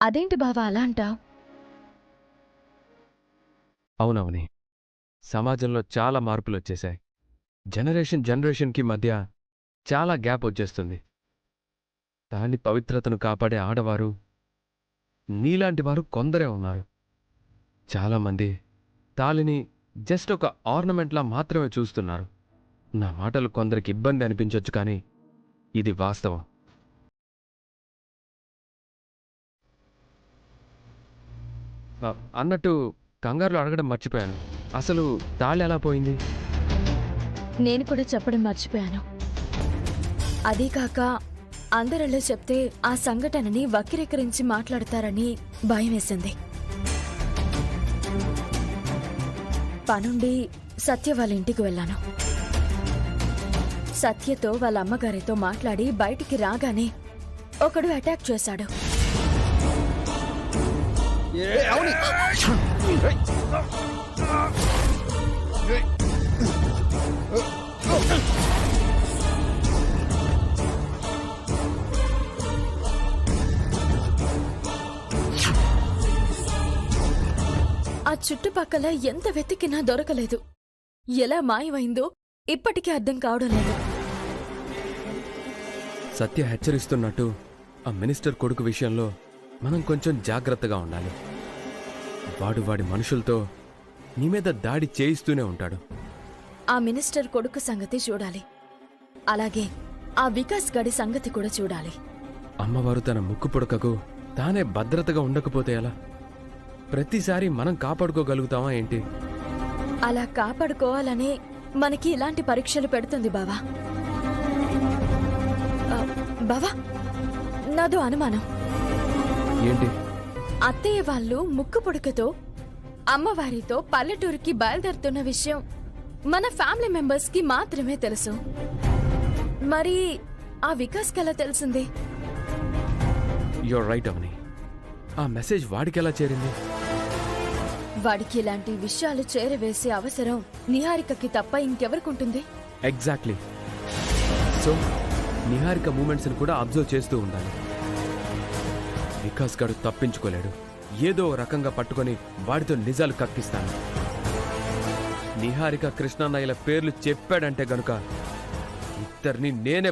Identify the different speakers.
Speaker 1: అదేంటి బావా అలా అంటావ్?
Speaker 2: అవునవుని. సమాజంలో చాలా మార్పులొచ్చేశాయి. జనరేషన్‌కి మధ్య చాలా గ్యాప్ వచ్చేస్తుంది. దాని పవిత్రతను కాపాడే ఆడవారు, నీలాంటి వారు కొందరే ఉన్నారు. చాలామంది తాళిని జస్ట్ ఒక ఆర్నమెంట్‌లా మాత్రమే చూస్తున్నారు. నా మాటలు కొందరికి ఇబ్బంది అనిపించొచ్చు కానీ, ఇది వాస్తవం. అన్నట్టు కంగారులో అడగడం మర్చిపోయాను. అసలు తాళి ఎలా పోయింది?
Speaker 1: నేను కూడా చెప్పడం మర్చిపోయాను. అదీ కాక అందరిలో చెప్తే ఆ సంఘటనని వక్రీకరించి మాట్లాడతారని భయమేసింది. పనుండి సత్య వాళ్ళ ఇంటికి వెళ్ళాను. సత్యతో వాళ్ళ అమ్మగారితో మాట్లాడి బయటికి రాగానే ఒకడు అటాక్ చేశాడు. ఆ చుట్టుపక్కల ఎంత వెతికినా దొరకలేదు. ఎలా మాయమైందో ఇప్పటికీ అర్థం కావడం లేదు.
Speaker 2: సత్య హెచ్చరిస్తున్నట్టు ఆ మినిస్టర్ కొడుకు విషయంలో మనం కొంచెం జాగ్రత్తగా ఉండాలి. వాడు వాడి మనుషులతో నీ మీద దాడి చేయిస్తూనే ఉంటాడు.
Speaker 1: ఆ మినిస్టర్ కొడుకు సంగతి చూడాలి. అలాగే ఆ వికాస్ గడి సంగతి కూడా చూడాలి.
Speaker 2: అమ్మవారు తన ముక్కు పుడకకు తానే భద్రతగా ఉండకపోతే ఎలా? ప్రతిసారి మనం కాపాడుకోగలుగుతామా ఏంటి?
Speaker 1: అలా కాపాడుకోవాలనే మనకి ఇలాంటి పరీక్షలు పెడుతుంది బావా. బావా, నాదో అనుమానం.
Speaker 2: ఏంటి?
Speaker 1: అత్తయ్య వాళ్ళు ముక్కు పుడకతో అమ్మవారితో పల్లెటూరుకి బయలుదేరుతున్న విషయం మన ఫ్యామిలీ మెంబర్స్ కి మాత్రమే తెలుసు. మరి ఆ వికాస్ కలా తెలిసింది?
Speaker 2: యూర్ రైట్ అవని. ఆ మెసేజ్ వాడికెలా చేరింది?
Speaker 1: వాడికి ఇలాంటి విషయాలు చేరవేసే అవసరం నిహారికకి తప్ప ఇంకెవరికుంటుంది?
Speaker 2: ఎగ్జాక్ట్లీ. సో నిహారిక మూమెంట్స్ని కూడా అబ్జర్వ్ చేస్తూ ఉండాలి. వికాస్ గారు తప్పించుకోలేడు. ఏదో రకంగా పట్టుకొని వాడితో నిజాలు కక్కిస్తాను. నిహారిక కృష్ణన్నయ్యల పేర్లు చెప్పాడంటే గనుక ఇద్దరిని నేనే